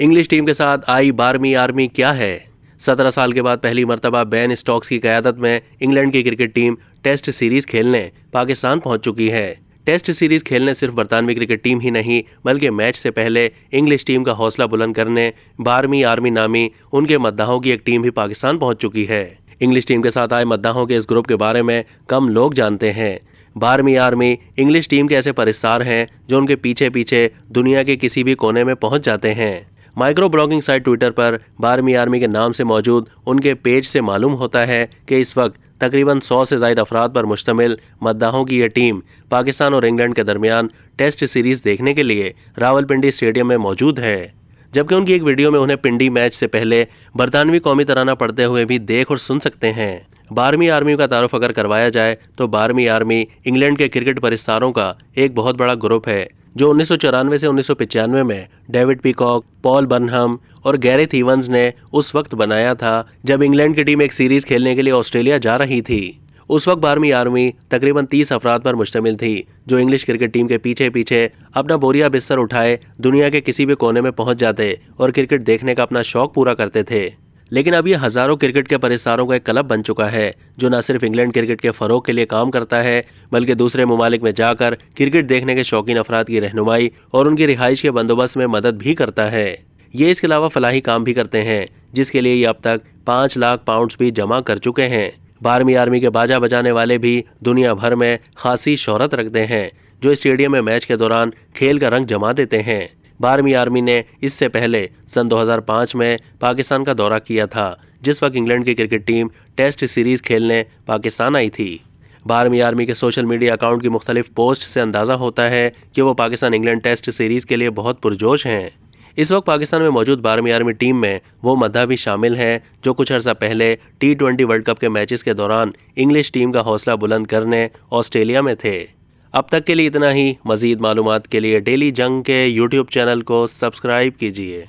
English team के साथ आई 12वीं आर्मी क्या है? 17 साल के बाद पहली मर्तबा बेन स्टोक्स की क़यादत में इंग्लैंड की क्रिकेट टीम टेस्ट सीरीज खेलने पाकिस्तान पहुंच चुकी है। टेस्ट सीरीज खेलने सिर्फ बरतानवी क्रिकेट टीम ही नहीं बल्कि मैच से पहले इंग्लिश टीम का हौसला बुलंद करने 12वीं आर्मी नामी उनके मद्दाहों की एक टीम भी पाकिस्तान पहुंच चुकी है। इंग्लिश टीम के साथ आए मद्दाहों के इस ग्रुप के बारे में कम लोग जानते हैं। 12वीं आर्मी इंग्लिश टीम के ऐसे परिस्तार हैं जो उनके पीछे पीछे दुनिया के किसी भी कोने में पहुंच जाते हैं। माइक्रो ब्लॉगिंग साइट ट्विटर पर 12वीं आर्मी के नाम से मौजूद उनके पेज से मालूम होता है कि इस वक्त तकरीबन 100 से ज़ायद अफराद पर मुश्तमिल मद्दाहों की यह टीम पाकिस्तान और इंग्लैंड के दरमियान टेस्ट सीरीज देखने के लिए रावलपिंडी स्टेडियम में मौजूद है। जबकि उनकी एक वीडियो में उन्हें पिंडी मैच से पहले बरतानवी कौमी तराना पढ़ते हुए भी देख और सुन सकते हैं। 12वीं आर्मी का तारुफ अगर करवाया जाए तो 12वीं आर्मी इंग्लैंड के क्रिकेट परिस्तारों का एक बहुत बड़ा ग्रुप है जो 1994 से 1995 में डेविड पीकॉक, पॉल बर्नहम और गैरेथ इवंस ने उस वक्त बनाया था जब इंग्लैंड की टीम एक सीरीज खेलने के लिए ऑस्ट्रेलिया जा रही थी। उस वक्त 12वीं आर्मी तकरीबन 30 अफराद पर मुश्तमिल थी जो इंग्लिश क्रिकेट टीम के पीछे पीछे अपना बोरिया बिस्तर उठाए दुनिया के किसी भी कोने में पहुंच जाते और क्रिकेट देखने का अपना शौक पूरा करते थे। लेकिन अब ये हजारों क्रिकेट के परिस्तारों का एक क्लब बन चुका है जो न सिर्फ इंग्लैंड क्रिकेट के फरोग के लिए काम करता है बल्कि दूसरे ममालिक में जाकर क्रिकेट देखने के शौकीन अफराद की रहनुमाई और उनकी रिहाइश के बंदोबस्त में मदद भी करता है। ये इसके अलावा फलाही काम भी करते हैं जिसके लिए ये अब तक 5 लाख पाउंड भी जमा कर चुके हैं। 12वीं आर्मी के बाजा बजाने वाले भी दुनिया भर में खासी शोहरत रखते हैं जो स्टेडियम में मैच के दौरान खेल का रंग जमा देते हैं। 12वीं आर्मी ने इससे पहले सन 2005 में पाकिस्तान का दौरा किया था जिस वक्त इंग्लैंड की क्रिकेट टीम टेस्ट सीरीज खेलने पाकिस्तान आई थी। 12वीं आर्मी के सोशल मीडिया अकाउंट की मुख्तलिफ पोस्ट से अंदाज़ा होता है कि वो पाकिस्तान इंग्लैंड टेस्ट सीरीज के लिए बहुत पुरजोश हैं। इस वक्त पाकिस्तान में मौजूद 12वीं आर्मी टीम में वो मद्दा भी शामिल हैं जो कुछ अर्सा पहले T20 वर्ल्ड कप के मैचेस के दौरान इंग्लिश टीम का हौसला बुलंद करने ऑस्ट्रेलिया में थे। अब तक के लिए इतना ही। मज़ीद मालूमात के लिए डेली जंग के YouTube चैनल को सब्सक्राइब कीजिए।